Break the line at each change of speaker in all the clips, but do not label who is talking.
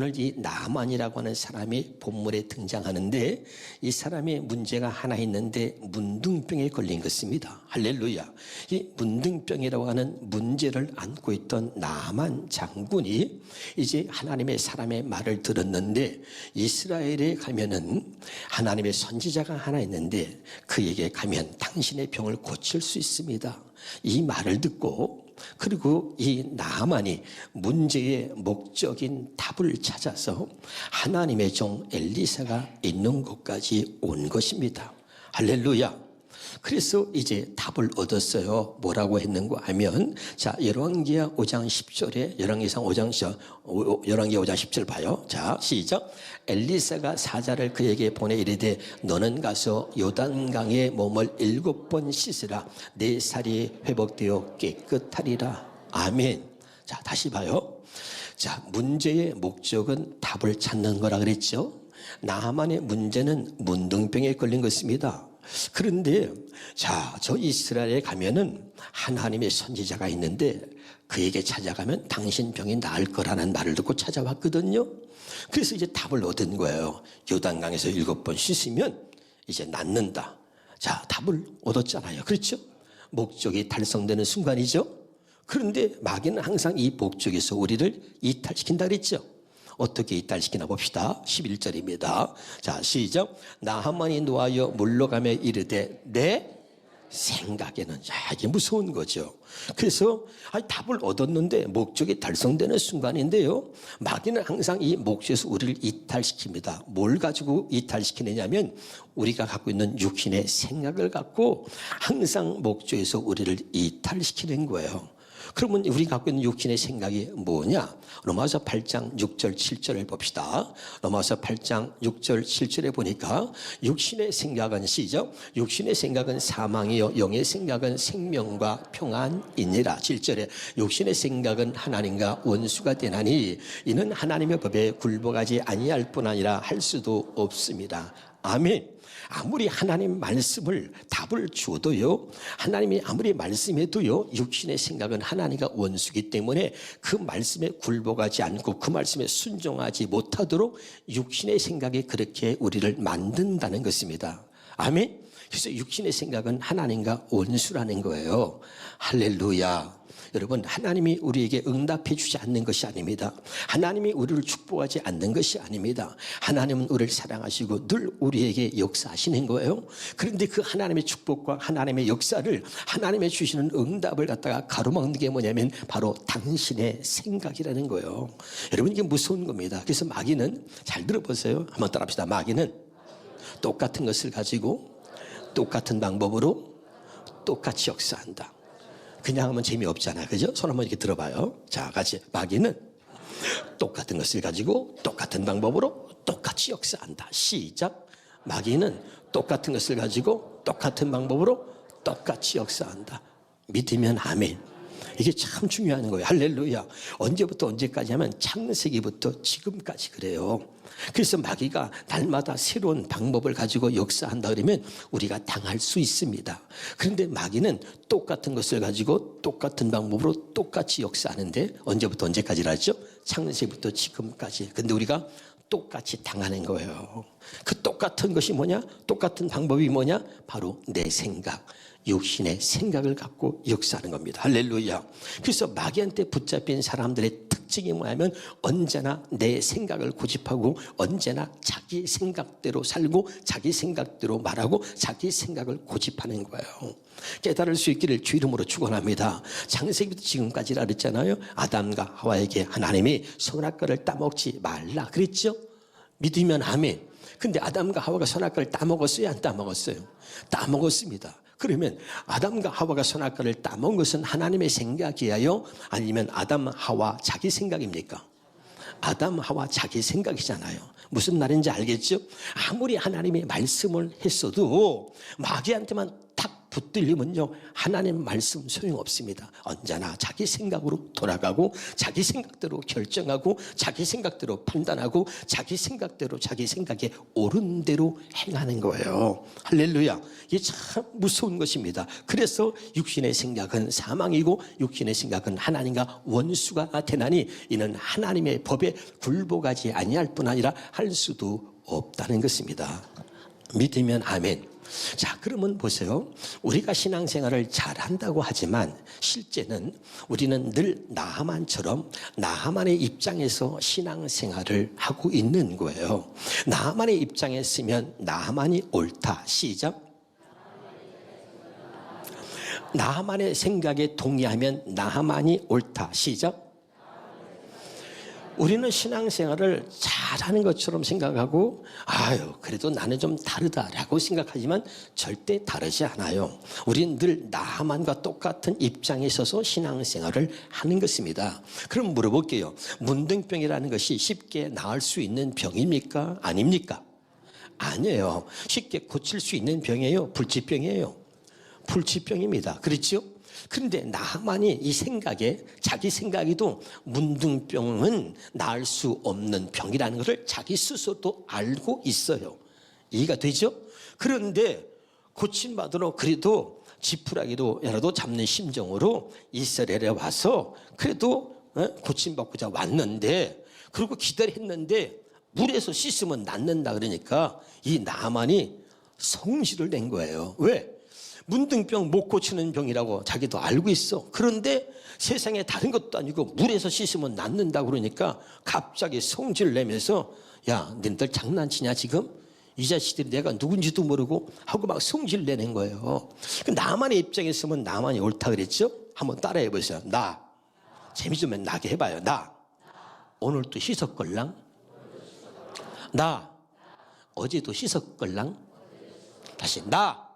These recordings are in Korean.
오늘 이 나만이라고 하는 사람이 본문에 등장하는데 이 사람의 문제가 하나 있는데 문둥병에 걸린 것입니다. 할렐루야. 이 문둥병이라고 하는 문제를 안고 있던 나만 장군이 이제 하나님의 사람의 말을 들었는데 이스라엘에 가면은 하나님의 선지자가 하나 있는데 그에게 가면 당신의 병을 고칠 수 있습니다. 이 말을 듣고 그리고 이 나만이 문제의 목적인 답을 찾아서 하나님의 종 엘리사가 있는 곳까지 온 것입니다. 할렐루야. 그래서 이제 답을 얻었어요. 뭐라고 했는가 하면 자, 열왕기하 5장 10절에 열왕기상 5장 10절 봐요. 자, 시작. 엘리사가 사자를 그에게 보내 이르되 너는 가서 요단강에 몸을 7번 씻으라. 내 살이 회복되어 깨끗하리라. 아멘. 자, 다시 봐요. 자, 문제의 목적은 답을 찾는 거라 그랬죠. 나만의 문제는 문둥병에 걸린 것입니다. 그런데 자, 저 이스라엘에 가면은 하나님의 선지자가 있는데 그에게 찾아가면 당신 병이 나을 거라는 말을 듣고 찾아왔거든요. 그래서 이제 답을 얻은 거예요. 요단강에서 7번 씻으면 이제 낫는다. 자, 답을 얻었잖아요. 그렇죠? 목적이 달성되는 순간이죠. 그런데 마귀는 항상 이 목적에서 우리를 이탈시킨다 그랬죠. 어떻게 이탈시키나 봅시다. 11절입니다. 자, 시작. 나하만이 노하여 물러가며 이르되 내 생각에는, 야, 이게 무서운 거죠. 그래서 답을 얻었는데 목적이 달성되는 순간인데요. 마귀는 항상 이 목적에서 우리를 이탈시킵니다. 뭘 가지고 이탈시키느냐면 우리가 갖고 있는 육신의 생각을 갖고 항상 목적에서 우리를 이탈시키는 거예요. 그러면 우리 갖고 있는 육신의 생각이 뭐냐? 로마서 8장 6절 7절을 봅시다. 로마서 8장 6절 7절에 보니까 육신의 생각은 시작. 육신의 생각은 사망이요 영의 생각은 생명과 평안이니라. 7절에 육신의 생각은 하나님과 원수가 되나니 이는 하나님의 법에 굴복하지 아니할 뿐 아니라 할 수도 없습니다. 아멘. 아무리 하나님 말씀을 답을 주어도요, 하나님이 아무리 말씀해도요, 육신의 생각은 하나님과 원수기 때문에 그 말씀에 굴복하지 않고 그 말씀에 순종하지 못하도록 육신의 생각이 그렇게 우리를 만든다는 것입니다. 아멘. 그래서 육신의 생각은 하나님과 원수라는 거예요. 할렐루야. 여러분, 하나님이 우리에게 응답해 주지 않는 것이 아닙니다. 하나님이 우리를 축복하지 않는 것이 아닙니다. 하나님은 우리를 사랑하시고 늘 우리에게 역사하시는 거예요. 그런데 그 하나님의 축복과 하나님의 역사를 하나님의 주시는 응답을 갖다가 가로막는 게 뭐냐면 바로 당신의 생각이라는 거예요. 여러분, 이게 무서운 겁니다. 그래서 마귀는, 잘 들어보세요. 한번 따라합시다. 마귀는 똑같은 것을 가지고 똑같은 방법으로 똑같이 역사한다. 그냥 하면 재미없잖아. 그죠? 손 한번 이렇게 들어봐요. 자, 같이. 마귀는 똑같은 것을 가지고 똑같은 방법으로 똑같이 역사한다. 시작. 마귀는 똑같은 것을 가지고 똑같은 방법으로 똑같이 역사한다. 믿으면 아멘. 이게 참 중요한 거예요. 할렐루야. 언제부터 언제까지 하면 창세기부터 지금까지 그래요. 그래서 마귀가 날마다 새로운 방법을 가지고 역사한다 그러면 우리가 당할 수 있습니다. 그런데 마귀는 똑같은 것을 가지고 똑같은 방법으로 똑같이 역사하는데 언제부터 언제까지라죠? 창세기부터 지금까지. 근데 우리가 똑같이 당하는 거예요. 그 똑같은 것이 뭐냐? 똑같은 방법이 뭐냐? 바로 내 생각, 육신의 생각을 갖고 역사하는 겁니다. 할렐루야. 그래서 마귀한테 붙잡힌 사람들의 특징이 뭐냐면 언제나 내 생각을 고집하고 언제나 자기 생각대로 살고 자기 생각대로 말하고 자기 생각을 고집하는 거예요. 깨달을 수 있기를 주 이름으로 축원합니다. 창세기부터 지금까지라 그랬잖아요. 아담과 하와에게 하나님이 선악과를 따먹지 말라 그랬죠. 믿으면 아멘. 근데 아담과 하와가 선악과를 따먹었어요? 안 따먹었어요? 따먹었습니다. 그러면 아담과 하와가 선악과를 따먹은 것은 하나님의 생각이에요? 아니면 아담, 하와 자기 생각입니까? 아담, 하와 자기 생각이잖아요. 무슨 말인지 알겠죠? 아무리 하나님의 말씀을 했어도 마귀한테만 딱 붙들리면요 하나님 말씀 소용없습니다. 언제나 자기 생각으로 돌아가고 자기 생각대로 결정하고 자기 생각대로 판단하고 자기 생각대로 자기 생각에 옳은 대로 행하는 거예요. 할렐루야. 이게 참 무서운 것입니다. 그래서 육신의 생각은 사망이고 육신의 생각은 하나님과 원수가 되나니 이는 하나님의 법에 굴복하지 아니할 뿐 아니라 할 수도 없다는 것입니다. 믿으면 아멘. 자, 그러면 보세요. 우리가 신앙생활을 잘한다고 하지만 실제는 우리는 늘 나하만처럼 나하만의 입장에서 신앙생활을 하고 있는 거예요. 나하만의 입장에 쓰면 나하만이 옳다. 시작. 나하만의 생각에 동의하면 나하만이 옳다. 시작. 우리는 신앙생활을 잘하는 것처럼 생각하고 아유 그래도 나는 좀 다르다라고 생각하지만 절대 다르지 않아요. 우리는 늘 나만과 똑같은 입장에 서서 신앙생활을 하는 것입니다. 그럼 물어볼게요. 문둥병이라는 것이 쉽게 나을 수 있는 병입니까? 아닙니까? 아니에요. 쉽게 고칠 수 있는 병이에요? 불치병이에요? 불치병입니다. 그렇죠? 그런데 나만이 이 생각에 자기 생각에도 문둥병은 나을 수 없는 병이라는 것을 자기 스스로도 알고 있어요. 이해가 되죠? 그런데 고침받으러 그래도 지푸라기도 잡는 심정으로 이스라엘에 와서 그래도 고침받고자 왔는데 그리고 기다렸는데 물에서 씻으면 낫는다 그러니까 이 나만이 성질을 낸 거예요. 왜? 문둥병 못 고치는 병이라고 자기도 알고 있어. 그런데 세상에 다른 것도 아니고 물에서 씻으면 낫는다 그러니까 갑자기 성질을 내면서 야, 너희들 장난치냐 지금? 이 자식들이 내가 누군지도 모르고 하고 막 성질을 내는 거예요. 나만의 입장에 있으면 나만이 옳다 그랬죠? 한번 따라해 보세요. 나. 재미 좀 나게 해봐요. 나. 오늘도 씻었걸랑? 나. 어제도 씻었걸랑? 다시 나.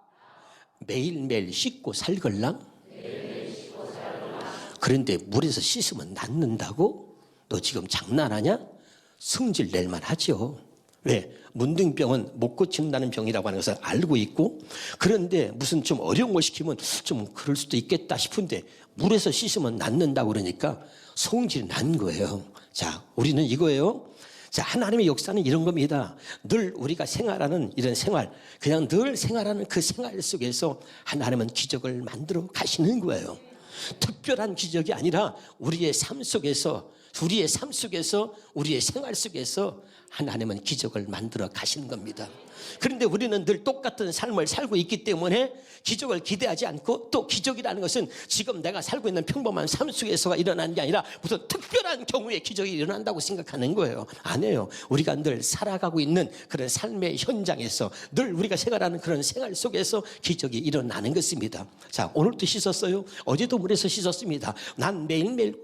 매일매일 씻고 살걸랑? 그런데 물에서 씻으면 낫는다고? 너 지금 장난하냐? 성질 낼만 하죠. 왜? 문둥병은 못 고친다는 병이라고 하는 것을 알고 있고 그런데 무슨 좀 어려운 걸 시키면 좀 그럴 수도 있겠다 싶은데 물에서 씻으면 낫는다고 그러니까 성질이 난 거예요. 자, 우리는 이거예요. 자, 하나님의 역사는 이런 겁니다. 늘 우리가 생활하는 이런 생활, 그냥 늘 생활하는 그 생활 속에서 하나님은 기적을 만들어 가시는 거예요. 특별한 기적이 아니라 우리의 삶 속에서 우리의 생활 속에서 하나님은 기적을 만들어 가시는 겁니다. 그런데 우리는 늘 똑같은 삶을 살고 있기 때문에 기적을 기대하지 않고 또 기적이라는 것은 지금 내가 살고 있는 평범한 삶 속에서가 일어나는 게 아니라 무슨 특별한 경우에 기적이 일어난다고 생각하는 거예요. 아니에요. 우리가 늘 살아가고 있는 그런 삶의 현장에서 늘 우리가 생활하는 그런 생활 속에서 기적이 일어나는 것입니다. 자, 오늘도 씻었어요. 어제도 물에서 씻었습니다. 난 매일매일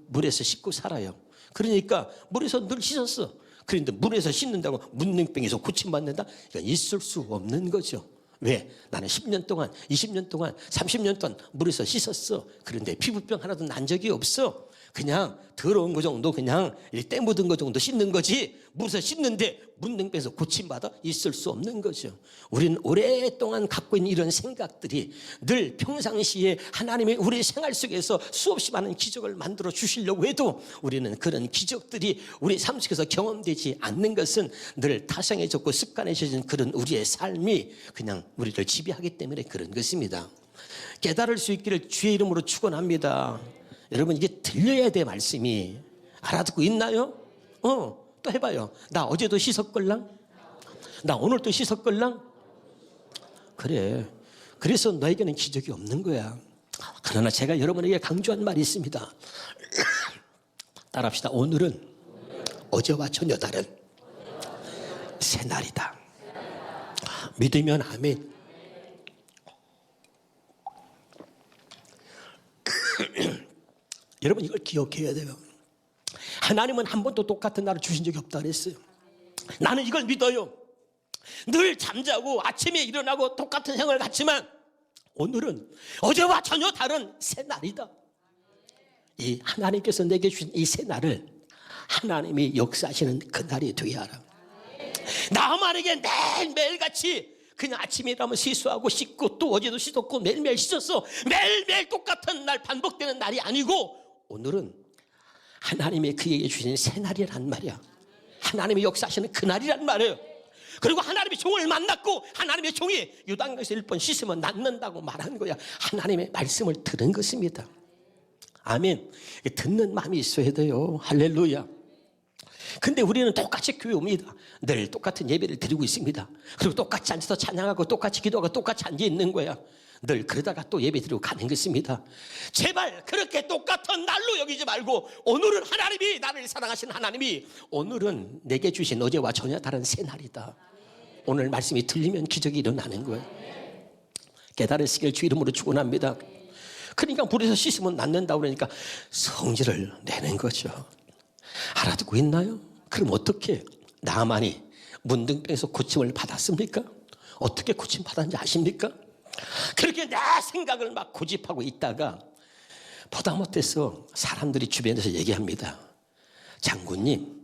물에서 씻고 살아요. 그러니까 물에서 늘 씻었어. 그런데 물에서 씻는다고 문둥병에서 고침받는다? 이건 있을 수 없는 거죠. 왜? 나는 10년 동안, 20년 동안, 30년 동안 물에서 씻었어. 그런데 피부병 하나도 난 적이 없어. 그냥 더러운 거 정도 그냥 때 묻은 거 정도 씻는 거지 물에서 씻는데 문둥병에서 고침받아 있을 수 없는 거죠. 우리는 오랫동안 갖고 있는 이런 생각들이 늘 평상시에 하나님의 우리 생활 속에서 수없이 많은 기적을 만들어 주시려고 해도 우리는 그런 기적들이 우리 삶 속에서 경험되지 않는 것은 늘 타성해졌고 습관해진 그런 우리의 삶이 그냥 우리를 지배하기 때문에 그런 것입니다. 깨달을 수 있기를 주의 이름으로 축원합니다. 여러분 이게 들려야 돼. 말씀이 알아듣고 있나요? 또 해봐요. 나 어제도 씻었걸랑? 나 오늘도 씻었걸랑? 그래. 그래서 너에게는 기적이 없는 거야. 그러나 제가 여러분에게 강조한 말이 있습니다. 따라합시다. 오늘은 어제와 전혀 다른 새날이다. 믿으면 아멘. 여러분 이걸 기억해야 돼요. 하나님은 한 번도 똑같은 날을 주신 적이 없다 그랬어요. 나는 이걸 믿어요. 늘 잠자고 아침에 일어나고 똑같은 생활을 갖지만 오늘은 어제와 전혀 다른 새 날이다. 이 하나님께서 내게 주신 이 새 날을 하나님이 역사하시는 그 날이 되게 하라. 나만에게 매일같이 그냥 아침에 일어나면 세수하고 씻고 또 어제도 씻었고 매일매일 씻었어. 매일매일 똑같은 날 반복되는 날이 아니고 오늘은 하나님의 그에게 주신 새날이란 말이야. 하나님의 역사하시는 그날이란 말이에요. 그리고 하나님의 종을 만났고 하나님의 종이 요단강에서 1번 씻으면 낫는다고 말한 거야. 하나님의 말씀을 들은 것입니다. 아멘. 듣는 마음이 있어야 돼요. 할렐루야. 근데 우리는 똑같이 교회 옵니다. 늘 똑같은 예배를 드리고 있습니다. 그리고 똑같이 앉아서 찬양하고 똑같이 기도하고 똑같이 앉아 있는 거야. 늘 그러다가 또 예배 드리고 가는 것입니다. 제발 그렇게 똑같은 날로 여기지 말고 오늘은 하나님이 나를 사랑하신 하나님이 오늘은 내게 주신 어제와 전혀 다른 새 날이다. 오늘 말씀이 들리면 기적이 일어나는 거예요. 깨달으시길 주 이름으로 축원합니다. 그러니까 물에서 씻으면 낫는다고 그러니까 성질을 내는 거죠. 알아듣고 있나요? 그럼 어떻게 나만이 문둥병에서 고침을 받았습니까? 어떻게 고침 받았는지 아십니까? 그렇게 내 생각을 막 고집하고 있다가 보다 못해서 사람들이 주변에서 얘기합니다. 장군님,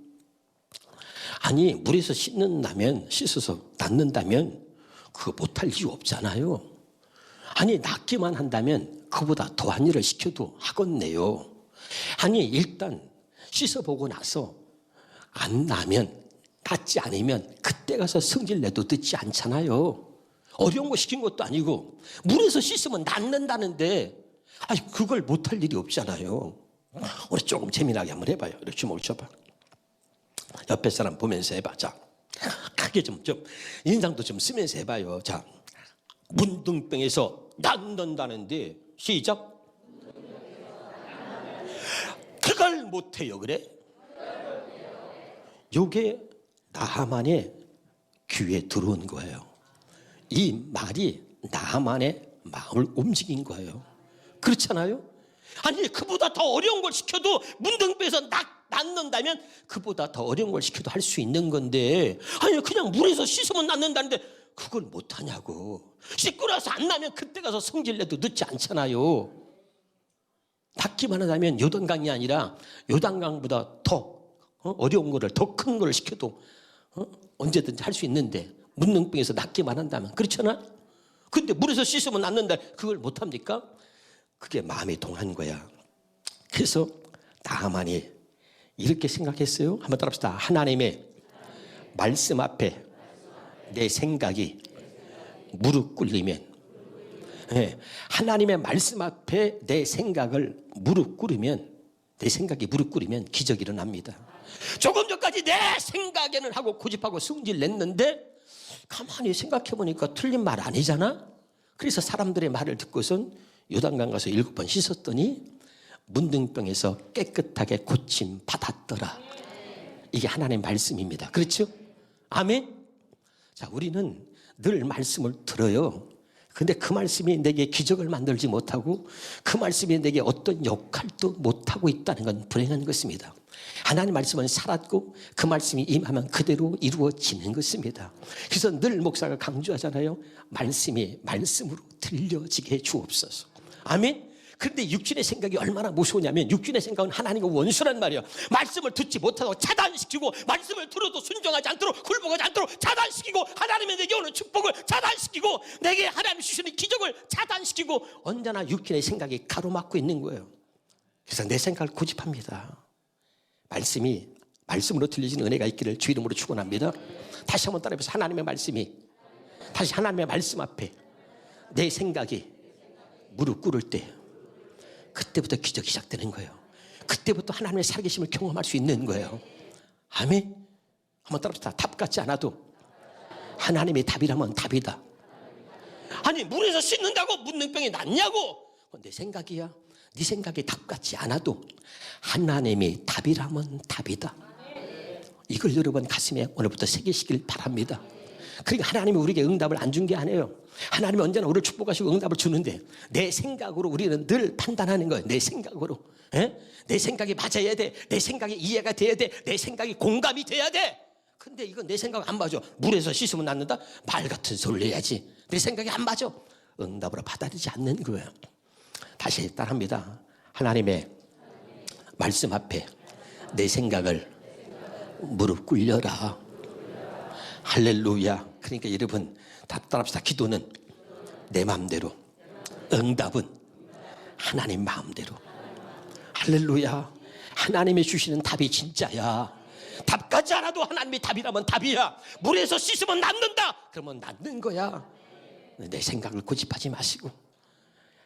아니 물에서 씻어서 낫는다면 그거 못할 이유 없잖아요. 아니 낫기만 한다면 그보다 더한 일을 시켜도 하겠네요. 아니 일단 씻어보고 나서 안 나면 낫지 않으면 그때 가서 성질 내도 듣지 않잖아요. 어려운 거 시킨 것도 아니고 물에서 씻으면 낫는다는데 아니 그걸 못할 일이 없잖아요. 우리 조금 재미나게 한번 해봐요. 이렇게 주먹을 쳐봐. 옆에 사람 보면서 해봐. 자, 크게 좀 인상도 좀 쓰면서 해봐요. 자, 문둥병에서 낫는다는데 시작. 그걸 못해요. 그래? 요게 나하만의 귀에 들어온 거예요. 이 말이 나만의 마음을 움직인 거예요. 그렇잖아요? 아니 그보다 더 어려운 걸 시켜도 문둥병에서 낫는다면 그보다 더 어려운 걸 시켜도 할 수 있는 건데 아니 그냥 물에서 씻으면 낫는다는데 그걸 못하냐고. 씻고 나서 안 나면 그때 가서 성질내도 늦지 않잖아요. 낫기만 하다면 요단강이 아니라 요단강보다 더 어려운 거를 더 큰 거를 시켜도 언제든지 할 수 있는데 문둥병에서 낫기만 한다면 그렇잖아. 근데 물에서 씻으면 낫는다 그걸 못합니까? 그게 마음이 동한 거야. 그래서 나만이 이렇게 생각했어요. 한번 따라합시다. 하나님의 말씀 앞에 내 생각이 무릎 꿇리면 네, 하나님의 말씀 앞에 내 생각을 무릎 꿇으면 내 생각이 무릎 꿇으면 기적이 일어납니다. 조금 전까지 내 생각에는 하고 고집하고 성질 냈는데 가만히 생각해보니까 틀린 말 아니잖아. 그래서 사람들의 말을 듣고선 요단강 가서 7번 씻었더니 문둥병에서 깨끗하게 고침 받았더라. 이게 하나님의 말씀입니다. 그렇죠? 아멘. 자, 우리는 늘 말씀을 들어요. 근데 그 말씀이 내게 기적을 만들지 못하고 그 말씀이 내게 어떤 역할도 못하고 있다는 건 불행한 것입니다. 하나님 말씀은 살았고 그 말씀이 임하면 그대로 이루어지는 것입니다. 그래서 늘 목사가 강조하잖아요. 말씀이 말씀으로 들려지게 주옵소서. 아멘. 그런데 육신의 생각이 얼마나 무서우냐면 육신의 생각은 하나님과 원수란 말이에요. 말씀을 듣지 못하고 차단시키고 말씀을 들어도 순종하지 않도록 굴복하지 않도록 차단시키고 하나님의 내게 오는 축복을 차단시키고 내게 하나님 주시는 기적을 차단시키고 언제나 육신의 생각이 가로막고 있는 거예요. 그래서 내 생각을 고집합니다. 말씀이 말씀으로 들리시는 은혜가 있기를 주 이름으로 축원합니다. 다시 한번 따라해보세요. 하나님의 말씀이 다시 하나님의 말씀 앞에 내 생각이 무릎 꿇을 때 그때부터 기적이 시작되는 거예요. 그때부터 하나님의 살아계심을 경험할 수 있는 거예요. 아멘. 한번 따라합시다. 답 같지 않아도 하나님의 답이라면 답이다. 아니 물에서 씻는다고 문둥병이 낫냐고. 내 생각이야. 네 생각이 답 같지 않아도 하나님의 답이라면 답이다. 이걸 여러분 가슴에 오늘부터 새기시길 바랍니다. 그러니까 하나님이 우리에게 응답을 안 준 게 아니에요. 하나님이 언제나 우리를 축복하시고 응답을 주는데 내 생각으로 우리는 늘 판단하는 거예요. 내 생각으로. 내 생각이 맞아야 돼. 내 생각이 이해가 돼야 돼. 내 생각이 공감이 돼야 돼. 근데 이건 내 생각 안 맞아. 물에서 씻으면 낫는다? 말 같은 소리를 해야지. 내 생각이 안 맞아. 응답으로 받아들이지 않는 거예요. 다시 따라합니다. 하나님의 말씀 앞에 내 생각을 무릎 꿇려라. 할렐루야. 그래서 그러니까 여러분 다 따라합시다. 기도는 내 마음대로, 응답은 하나님 마음대로. 할렐루야. 하나님이 주시는 답이 진짜야. 답까지 않아도 하나님의 답이라면 답이야. 물에서 씻으면 낫는다. 그러면 낫는 거야. 내 생각을 고집하지 마시고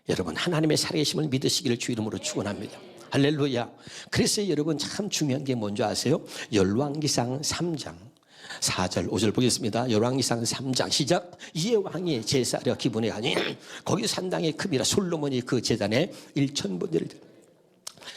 여러분 하나님의 살아계심을 믿으시기를 주 이름으로 축원합니다. 할렐루야. 그래서 여러분 참 중요한 게 뭔지 아세요? 열왕기상 3장 4절 5절 보겠습니다. 열왕기상 3장 시작. 이에 왕이 제사하려 기분에 가니 거기 산당의 크비라 솔로몬이 그 제단에 1,000번제를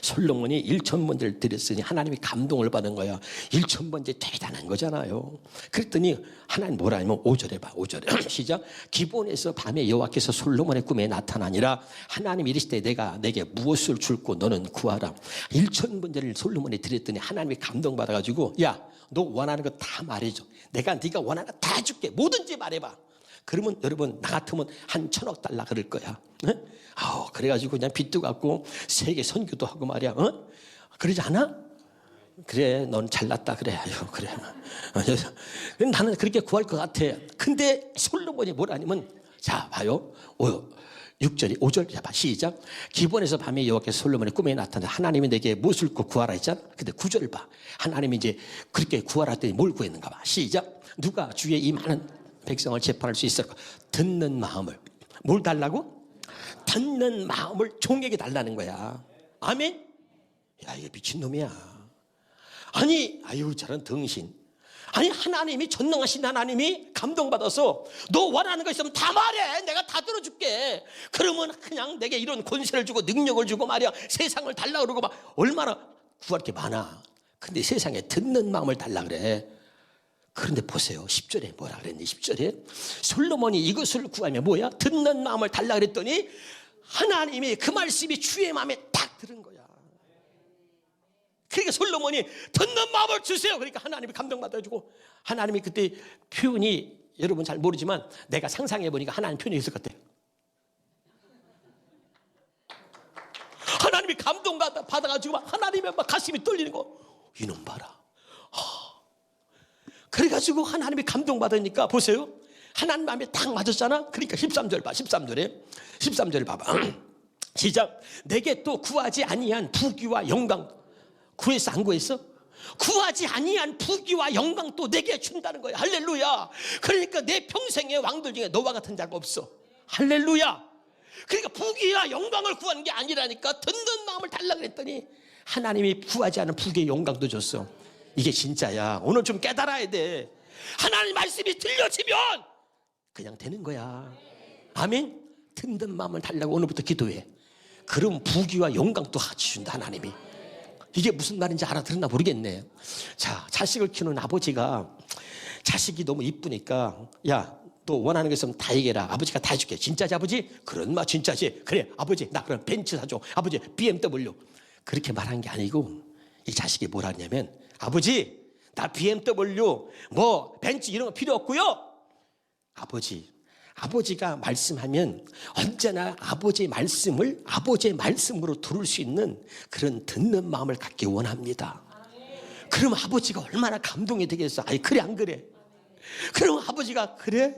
솔로몬이 1,000번제를 드렸으니 하나님이 감동을 받은 거야. 1,000번제 대단한 거잖아요. 그랬더니 하나님 뭐라 하냐면 5절에 봐. 5절에 시작. 기본에서 밤에 여호와께서 솔로몬의 꿈에 나타나니라. 하나님 이르시되 내가 내게 무엇을 줄고 너는 구하라. 1,000번제를 솔로몬이 드렸더니 하나님이 감동받아가지고 야 너 원하는 거 다 말해줘. 내가 네가 원하는 거 다 해줄게. 뭐든지 말해봐. 그러면 여러분 나 같으면 한 1,000억 달러 그럴 거야. 네? 그래가지고 그냥 빚도 갚고 세계 선교도 하고 말이야. 그러지 않아? 그래 넌 잘났다 그래. 아유 그래. 나는 그렇게 구할 것 같아. 근데 솔로몬이 뭐라냐면 자 봐요. 6절이 5절 잡아 시작. 기본에서 밤에 여호와께서 솔로몬의 꿈에 나타나 하나님이 내게 무엇을 구하라 했잖아. 근데 9절을 봐. 하나님이 이제 그렇게 구하라 했더니 뭘 구했는가 봐. 시작. 누가 주의 이 많은 백성을 재판할 수 있을까? 듣는 마음을. 뭘 달라고? 듣는 마음을 종에게 달라는 거야. 아멘? 야 이게 미친놈이야. 아니 아유 저런 등신. 아니 하나님이 전능하신 하나님이 감동받아서 너 원하는 거 있으면 다 말해. 내가 다 들어줄게. 그러면 그냥 내게 이런 권세를 주고 능력을 주고 말이야. 세상을 달라 그러고 막 얼마나 구할 게 많아. 근데 세상에 듣는 마음을 달라 그래. 그런데 보세요. 10절에 뭐라 그랬니? 10절에 솔로몬이 이것을 구하면 뭐야? 듣는 마음을 달라 그랬더니 하나님이 그 말씀이 주의 마음에 딱 들은 거야. 그러니까 솔로몬이 듣는 마음을 주세요. 그러니까 하나님이 감동받아주고 하나님이 그때 표현이 여러분 잘 모르지만 내가 상상해보니까 하나님 표현이 있을 것 같아요. 하나님이 감동받아가지고 막 하나님의 막 가슴이 떨리는 거. 이놈 봐라. 그래가지고 하나님이 감동받으니까 보세요. 하나님 마음에 딱 맞았잖아. 그러니까 13절 봐. 13절 봐봐. 시작. 내게 또 구하지 아니한 부귀와 영광 구했어 안 구했어? 구하지 아니한 부귀와 영광 또 내게 준다는 거야. 할렐루야. 그러니까 내 평생의 왕들 중에 너와 같은 자가 없어. 할렐루야. 그러니까 부귀와 영광을 구하는 게 아니라니까 듣는 마음을 달라 그랬더니 하나님이 구하지 않은 부귀의 영광도 줬어. 이게 진짜야. 오늘 좀 깨달아야 돼. 하나님 말씀이 들려지면 그냥 되는 거야. 아멘. 듣는 마음을 달라고 오늘부터 기도해. 그럼 부귀와 영광도 같이 준다 하나님이. 이게 무슨 말인지 알아들었나 모르겠네. 자, 자식을 키우는 아버지가 자식이 너무 이쁘니까 야, 너 원하는 거 있으면 다 얘기해라. 아버지가 다 해줄게. 진짜지 아버지? 그런 말 진짜지. 그래 아버지 나 그럼 벤츠 사줘. 아버지 BMW. 그렇게 말한 게 아니고 이 자식이 뭐라 하냐면 아버지 나 BMW 뭐 벤츠 이런 거 필요 없고요. 아버지가 말씀하면 언제나 아버지의 말씀을 아버지의 말씀으로 들을 수 있는 그런 듣는 마음을 갖기 원합니다. 그럼 아버지가 얼마나 감동이 되겠어. 아니 그래 안 그래? 그럼 아버지가 그래?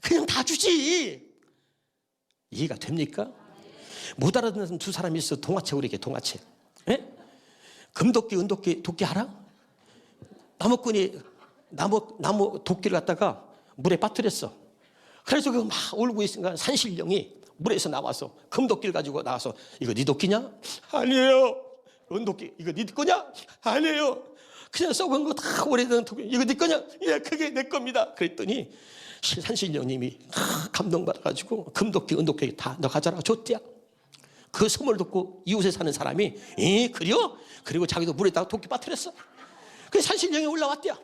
그냥 다 주지. 이해가 됩니까? 못 알아듣는 두 사람이 있어. 동화책 우리에게 동화책. 예? 금도끼 은도끼 도끼 알아? 나무꾼이 나무 도끼를 갖다가 물에 빠뜨렸어. 그래서 그 막 울고 있으니까 산신령이 물에서 나와서 금도끼를 가지고 나와서 이거 네 도끼냐? 아니에요. 은도끼 이거 네 거냐? 아니에요. 그냥 썩은 거 다 오래된 도끼 이거 네 거냐? 예, 그게 내 겁니다. 그랬더니 산신령님이 감동받아가지고 금도끼 은도끼 다 너 가져라 줬대야. 그 소문을 듣고 이웃에 사는 사람이 그래요? 그리고 자기도 물에다가 도끼 빠뜨렸어. 그래서 산신령이 올라왔대야.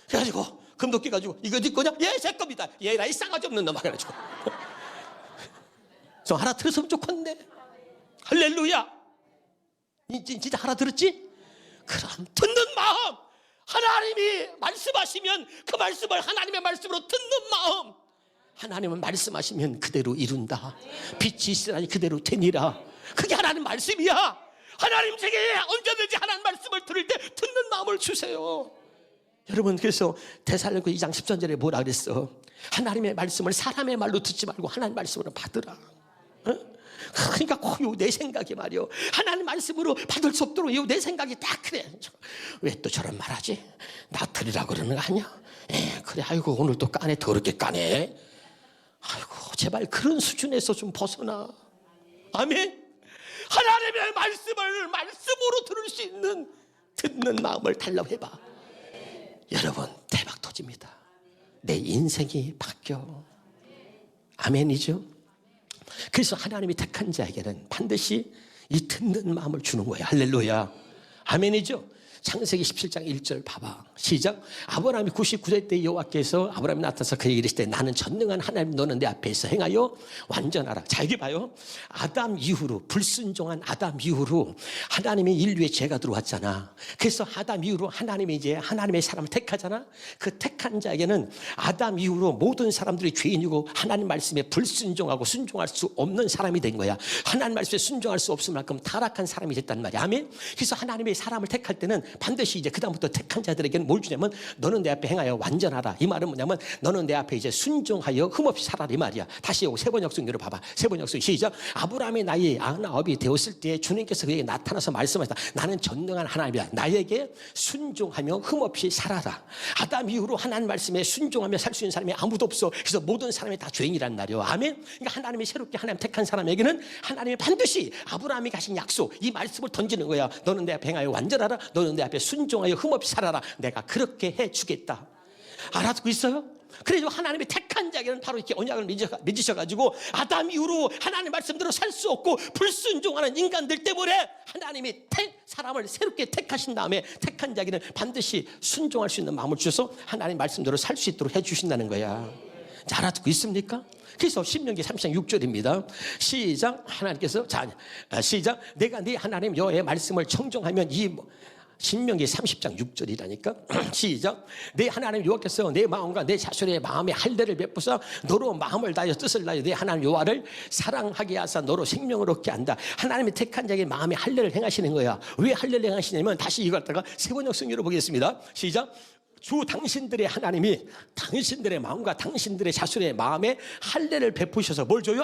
그래가지고 금도끼 가지고 이거 네 거냐? 예, 제 겁니다. 얘라 이 싸가지 없는 놈 해가지고 좀 알아들었으면 좋겠네. 할렐루야. 진짜 알아들었지? 그럼 듣는 마음 하나님이 말씀하시면 그 말씀을 하나님의 말씀으로 듣는 마음 하나님은 말씀하시면 그대로 이룬다. 빛이 있으라니 그대로 되니라. 그게 하나님 말씀이야. 하나님 제게 언제든지 하나님 말씀을 들을 때 듣는 마음을 주세요. 여러분 그래서 데살로니가 2장 13절에 뭐라 그랬어? 하나님의 말씀을 사람의 말로 듣지 말고 하나님의 말씀으로 받으라. 그러니까 내 생각이 말이요, 하나님 말씀으로 받을 수 없도록 내 생각이 딱 그래. 왜 또 저런 말하지? 나 들으라고 그러는 거 아니야? 그래, 아이고 오늘 또 까네, 더럽게 까네. 아이고 제발 그런 수준에서 좀 벗어나. 아멘. 하나님의 말씀을 말씀으로 들을 수 있는 듣는 마음을 달라고 해봐. 여러분 대박 터집니다. 내 인생이 바뀌어. 아멘이죠. 그래서 하나님이 택한 자에게는 반드시 이 듣는 마음을 주는 거예요. 할렐루야. 아멘이죠. 창세기 17장 1절 봐봐. 시작. 아브라함이 99세 때 여호와께서 아브라함이 나타나서 그에게 이르시되 나는 전능한 하나님, 너는 내 앞에서 행하여 완전하라. 자, 여기 봐요. 아담 이후로, 불순종한 아담 이후로 하나님의 인류에 죄가 들어왔잖아. 그래서 아담 이후로 하나님이 이제 하나님의 사람을 택하잖아. 그 택한 자에게는 아담 이후로 모든 사람들이 죄인이고 하나님 말씀에 불순종하고 순종할 수 없는 사람이 된 거야. 하나님 말씀에 순종할 수 없을 만큼 타락한 사람이 됐단 말이야. 아멘. 그래서 하나님의 사람을 택할 때는 반드시 이제 그다음부터 택한 자들에게는 뭘 주냐면 너는 내 앞에 행하여 완전하라. 이 말은 뭐냐면 너는 내 앞에 이제 순종하여 흠없이 살아라 이 말이야. 다시 세번역성대로 봐봐. 세번역성 시작. 아브라함의 나이 99이 되었을 때 주님께서 그에게 나타나서 말씀하셨다. 나는 전능한 하나님이다. 나에게 순종하며 흠없이 살아라. 아담 이후로 하나님 말씀에 순종하며 살 수 있는 사람이 아무도 없어. 그래서 모든 사람이 다 죄인이란 말이요. 아멘. 그러니까 하나님이 새롭게 하나님 택한 사람에게는 하나님이 반드시 아브라함이 가신 약속, 이 말씀을 던지는 거야. 너는 내 앞에 행하여 완전하라. 너는 내 앞에 순종하여 흠없이 살아라. 내가 그렇게 해주겠다. 알아듣고 있어요? 그래서 하나님이 택한 자에게는 바로 이렇게 언약을 맺으셔가지고 아담 이후로 하나님 말씀대로 살 수 없고 불순종하는 인간들 때문에 하나님이 사람을 새롭게 택하신 다음에 택한 자에게는 반드시 순종할 수 있는 마음을 주셔서 하나님 말씀대로 살 수 있도록 해주신다는 거야. 자, 알아듣고 있습니까? 그래서 신명기 30장 6절입니다. 시작. 하나님께서 시작. 내가 네 하나님 여호와의 말씀을 청종하면 신명기 30장 6절이라니까. 시작. 내 하나님 여호와께서 내 마음과 내 자손의 마음에 할례를 베푸사 너로 마음을 다하여 뜻을 다하여 내 하나님 여호와를 사랑하게 하사 너로 생명을 얻게 한다. 하나님이 택한 자에게 마음에 할례를 행하시는 거야. 왜 할례를 행하시냐면 다시 이걸 갖다가 세번역 성경으로 보겠습니다. 시작. 주 당신들의 하나님이 당신들의 마음과 당신들의 자손의 마음에 할례를 베푸셔서 뭘 줘요?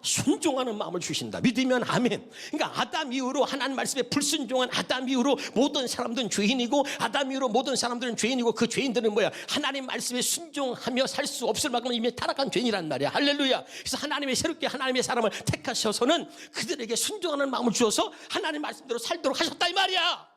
순종하는 마음을 주신다. 믿으면 아멘. 그러니까 아담 이후로 하나님 말씀에 불순종한 아담 이후로 모든 사람들은 죄인이고 아담 이후로 모든 사람들은 죄인이고 그 죄인들은 뭐야? 하나님 말씀에 순종하며 살 수 없을 만큼 이미 타락한 죄인이란 말이야. 할렐루야. 그래서 하나님이 새롭게 하나님의 사람을 택하셔서는 그들에게 순종하는 마음을 주어서 하나님 말씀대로 살도록 하셨다 이 말이야.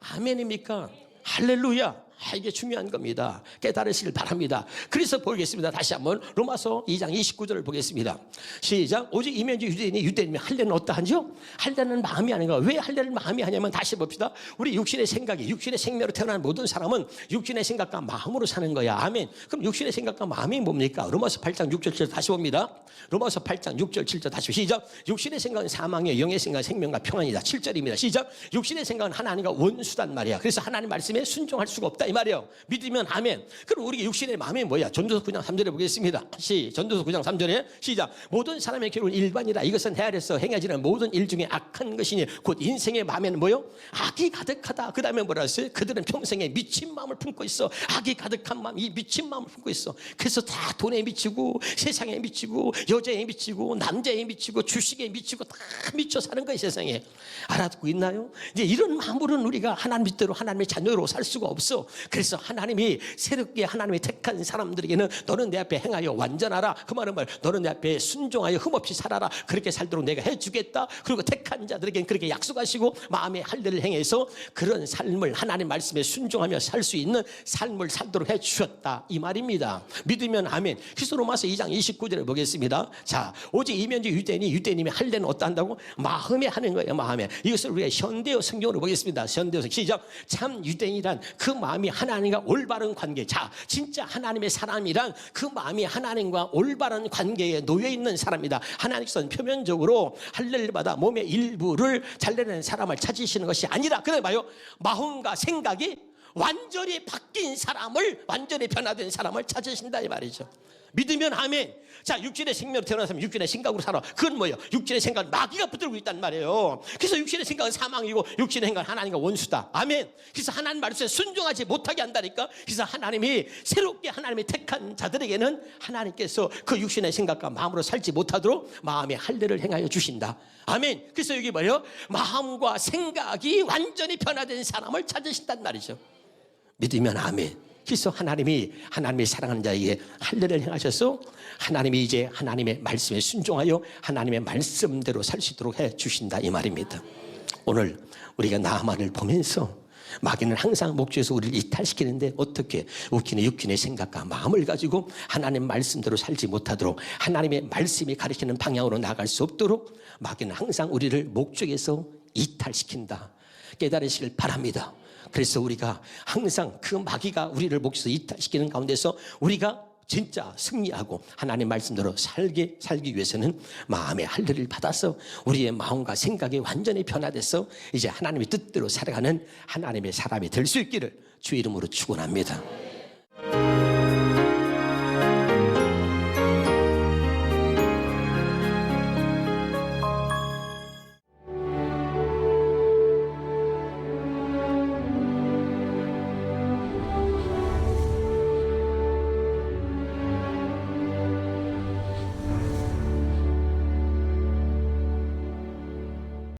아멘입니까? 할렐루야. 이게 중요한 겁니다. 깨달으시길 바랍니다. 그래서 보겠습니다. 다시 한번 로마서 2장 29절을 보겠습니다. 시작. 오직 이면지 유대인이 할례는 어떠한지요? 할례는 마음이 아닌가. 왜 할례를 마음이 하냐면 다시 봅시다. 우리 육신의 생각이, 육신의 생명으로 태어난 모든 사람은 육신의 생각과 마음으로 사는 거야. 아멘. 그럼 육신의 생각과 마음이 뭡니까? 로마서 8장 6절 7절 다시 봅니다. 로마서 8장 6절 7절 다시 시작. 육신의 생각은 사망이요 영의 생각은 생명과 평안이다. 7절입니다. 시작. 육신의 생각은 하나님과 원수단 말이야. 그래서 하나님 말씀에 순종할 수가 없다 이 말이에요. 믿으면 아멘. 그럼 우리 육신의 마음이 뭐야? 전도서 9장 3절에 보겠습니다. 전도서 9장 3절에 시작. 모든 사람의 결론은 일반이라. 이것은 헤아려서 행하지는 모든 일 중에 악한 것이니 곧 인생의 마음에는 뭐요? 악이 가득하다. 그 다음에 뭐라 했어요? 그들은 평생에 미친 마음을 품고 있어. 악이 가득한 마음, 이 미친 마음을 품고 있어. 그래서 다 돈에 미치고 세상에 미치고 여자에 미치고 남자에 미치고 주식에 미치고 다 미쳐 사는 거예요 세상에. 알아듣고 있나요? 이제 이런 마음으로는 우리가 하나님 뜻대로 하나님의 자녀로 살 수가 없어. 그래서 하나님이 새롭게 하나님이 택한 사람들에게는 너는 내 앞에 행하여 완전하라. 그 말은 말 너는 내 앞에 순종하여 흠없이 살아라. 그렇게 살도록 내가 해주겠다. 그리고 택한 자들에게는 그렇게 약속하시고 마음의 할례를 행해서 그런 삶을 하나님 말씀에 순종하며 살 수 있는 삶을 살도록 해주셨다 이 말입니다. 믿으면 아멘. 그래서 로마서 2장 29절을 보겠습니다. 자, 오직 이면지 유대인이 할례는 어떠한다고? 마음에 하는 거예요. 마음에. 이것을 우리가 현대어 성경으로 보겠습니다. 현대어 시작. 참 유대인이란 그 마음이 하나님과 올바른 관계. 자, 진짜 하나님의 사람이란 그 마음이 하나님과 올바른 관계에 놓여 있는 사람이다. 하나님께서는 표면적으로 할례를 받아 몸의 일부를 잘라내는 사람을 찾으시는 것이 아니라 그래 봐요. 마음과 생각이 완전히 바뀐 사람을, 완전히 변화된 사람을 찾으신다 이 말이죠. 믿으면 아멘. 자, 육신의 생명으로 태어난 사람은 육신의 생각으로 살아. 그건 뭐예요? 육신의 생각은 마귀가 붙들고 있단 말이에요. 그래서 육신의 생각은 사망이고 육신의 생각은 하나님과 원수다. 아멘. 그래서 하나님 말씀에 순종하지 못하게 한다니까. 그래서 하나님이 새롭게 하나님이 택한 자들에게는 하나님께서 그 육신의 생각과 마음으로 살지 못하도록 마음의 할례를 행하여 주신다. 아멘. 그래서 여기 뭐예요? 마음과 생각이 완전히 변화된 사람을 찾으신단 말이죠. 믿으면 아멘. 그래서 하나님이 사랑하는 자에게 할례를 행하셔서 하나님이 이제 하나님의 말씀에 순종하여 하나님의 말씀대로 살 수 있도록 해 주신다 이 말입니다. 오늘 우리가 나아만을 보면서 마귀는 항상 목적에서 우리를 이탈시키는데 어떻게 웃기는 육신의 생각과 마음을 가지고 하나님 말씀대로 살지 못하도록 하나님의 말씀이 가리키는 방향으로 나갈 수 없도록 마귀는 항상 우리를 목적에서 이탈시킨다. 깨달으시길 바랍니다. 그래서 우리가 항상 그 마귀가 우리를 목에서 이탈시키는 가운데서 우리가 진짜 승리하고 하나님 말씀대로 살기 위해서는 마음의 할례를 받아서 우리의 마음과 생각이 완전히 변화돼서 이제 하나님의 뜻대로 살아가는 하나님의 사람이 될 수 있기를 주의 이름으로 축원합니다.